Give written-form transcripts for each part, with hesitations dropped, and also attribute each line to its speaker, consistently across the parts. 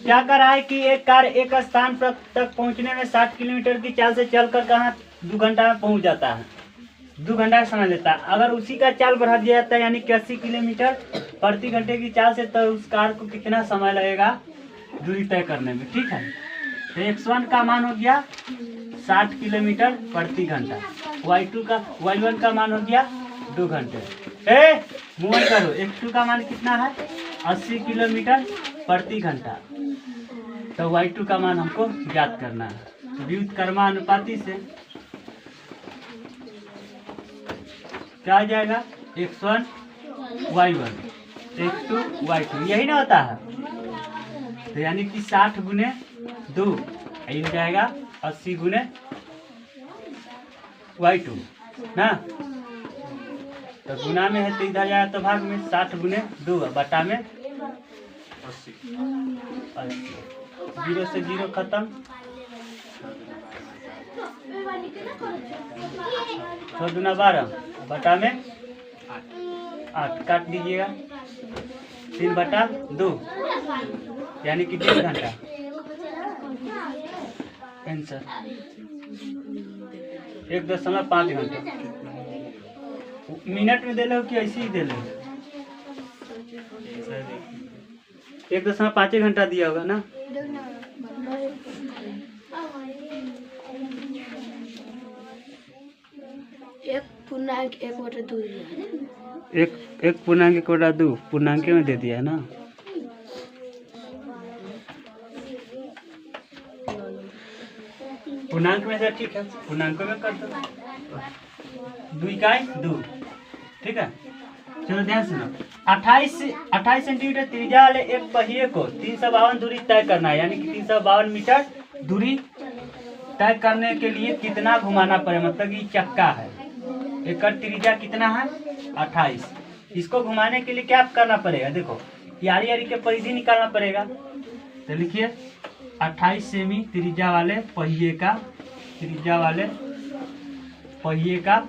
Speaker 1: क्या कर रहा है कि एक कार एक स्थान पर तक पहुंचने में 60 किलोमीटर की चाल से चलकर कहाँ 2 घंटा में पहुंच जाता है, 2 घंटा का समय लेता है। अगर उसी का चाल बढ़ा दिया जाता है यानी कि 80 किलोमीटर प्रति घंटे की चाल से, तो उस कार को कितना समय लगेगा दूरी तय करने में। ठीक है, तो x1 का मान हो गया 60 किलोमीटर प्रति घंटा, y1 का मान हो गया 2 घंटे। मूव करो, x2 का मान कितना है 80 किलोमीटर प्रति घंटा, तो y2 का मान हमको ज्ञात करना है। व्युत्क्रमानुपाती से क्या आ जाएगा x1 y1 x2 y2, यही ना होता है। तो यानी कि 60 गुने 2 यही हो जाएगा 80 गुने y2 ना, तो गुना में है तो इधर जाएगा तो भाग में 60 गुने 2 बटा में 80, 0 से 0 खत्म, 6 दूना 12 बटा में 8 काट दीजिएगा, 3 बटा 2 यानी कि 1.5 घंटा आंसर 1.5 घंटा। मिनट में दे लो कि ऐसे ही दे लो, 1.5 घंटा दिया होगा ना।
Speaker 2: एक पूर्णांक 1/2
Speaker 1: एक पूर्णांक 1/2 पूर्णांक में दे दिया है ना। पूर्णांक में से ठीक है, पूर्णांक में कर दो, 2 इकाई 2। ठीक है, चलो ध्यान सुनो। 28 सेंटीमीटर त्रिज्या वाले एक पहिए को 352 दूरी तय करना है, यानी कि 352 मीटर दूरी तय करने के लिए कितना घुमाना पड़े, मतलब कि चक्का है, एक त्रिज्या कितना है 28। इसको घुमाने के लिए क्या करना पड़ेगा, देखो यारी यारी के परिधि निकालना पड़ेगा। तो लिखिए 28 सेमी त्रिज्या वाले पहिए का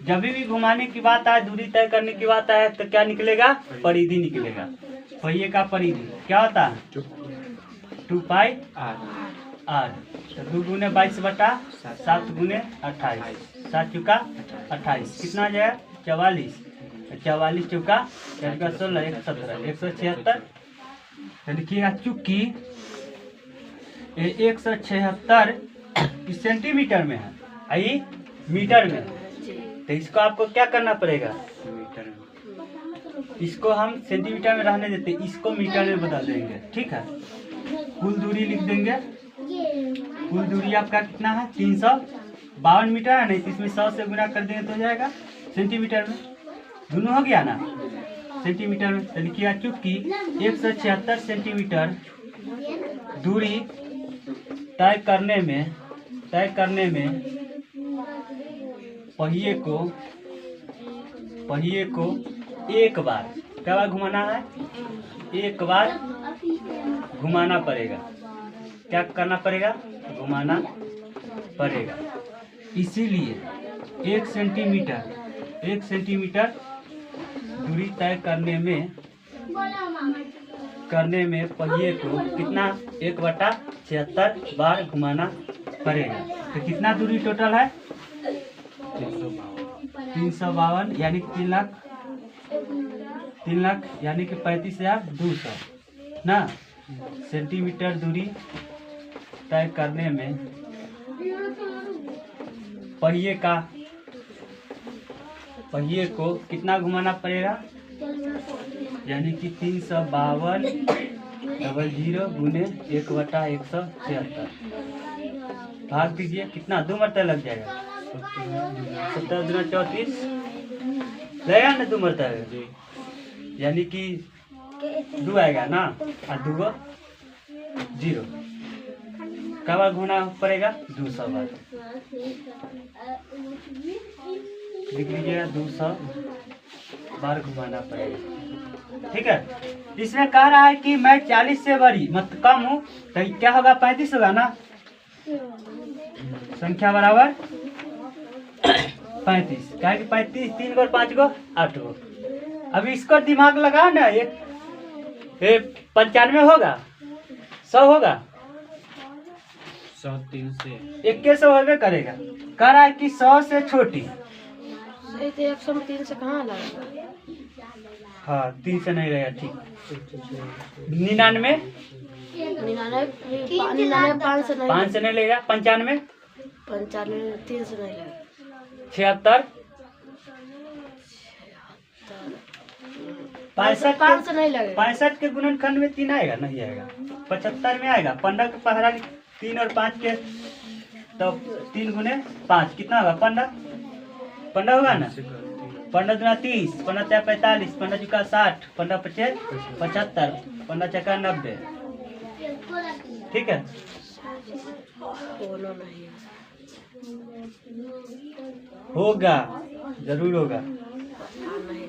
Speaker 1: जब भी घुमाने की बात आए, दूरी तय करने की बात आए, तो क्या निकलेगा, परिधि निकलेगा। पहिए का परिधि क्या होता है 2 पाई r, तो 2 गुने 22 बटा 7 गुने 28, 7 चौका 28 कितना आ जाएगा 44, 44 चौका 16 117 176। तो लिखिएगा चूंकि 176 सेंटीमीटर में है, आई मीटर में, तो इसको आपको क्या करना पड़ेगा, इसको हम सेंटीमीटर में रहने देते, इसको मीटर में बदल देंगे। ठीक है, कुल दूरी लिख देंगे, कुल दूरी आपका कितना है 352 मीटर है, नहीं तो इसमें 100 से गुना कर देंगे तो हो जाएगा सेंटीमीटर में, दोनों हो गया ना सेंटीमीटर में। तो लिखिएगा चूंकि 176 सेंटीमीटर दूरी तय करने में पहिए को एक बार क्या बार घुमाना है, एक बार घुमाना पड़ेगा, क्या करना पड़ेगा, घुमाना पड़ेगा। इसीलिए 1 सेंटीमीटर दूरी तय करने में पहिए को कितना 1/76 बार घुमाना पड़ेगा। तो कितना दूरी टोटल है 352 यानी 3 लाख यानी कि 35,200 ना सेंटीमीटर दूरी तय करने में पहिए को कितना घुमाना पड़ेगा, यानी कि 352 गुने 1/176 भाग दीजिए, कितना 2 मरतबा लग जाएगा 17 दूना 34 लगेगा ना 2 मरतबा, यानी कि 2 आएगा ना, और 2 0 कब बार घूमना पड़ेगा 200 बार, लिख लीजिएगा 200 बार घुमाना पड़ेगा। ठीक है, इसमें कह रहा है कि मैं 40 से बड़ी मत कम हूँ, तो क्या होगा 35 होगा ना, संख्या बराबर 35, क्या कि 35 3 गो 5 गो 8 गो। अभी इसको दिमाग लगा ना, एक ये 95 होगा, 100 होगा,
Speaker 3: 100 3 से
Speaker 1: 100 होबे करेगा। कह रहा है कि 100 से छोटी।
Speaker 2: सही तो 100 में 3 से कहाँ लगेगा?
Speaker 1: हाँ 3 से नहीं रहेगा, ठीक। 99
Speaker 2: 99 5 से नहीं,
Speaker 1: 5 से नहीं लेगा। 95
Speaker 2: 95 3 से नहीं लगेगा।
Speaker 1: 76
Speaker 2: 5 से नहीं लगेगा।
Speaker 1: 65 के गुणनखंड में 3 आएगा, नहीं आएगा। 75 में आएगा। 15 के पहला 3 और 5 के, तो 3 गुने 5 कितना होगा? 15 होगा ना। 15 दूना 30, 15 तिया 45, 15 चुका 60, 15 पचे 75, 15 चक्का 90। ठीक है,
Speaker 2: बोलो नहीं
Speaker 1: होगा, जरूर होगा।
Speaker 2: नहीं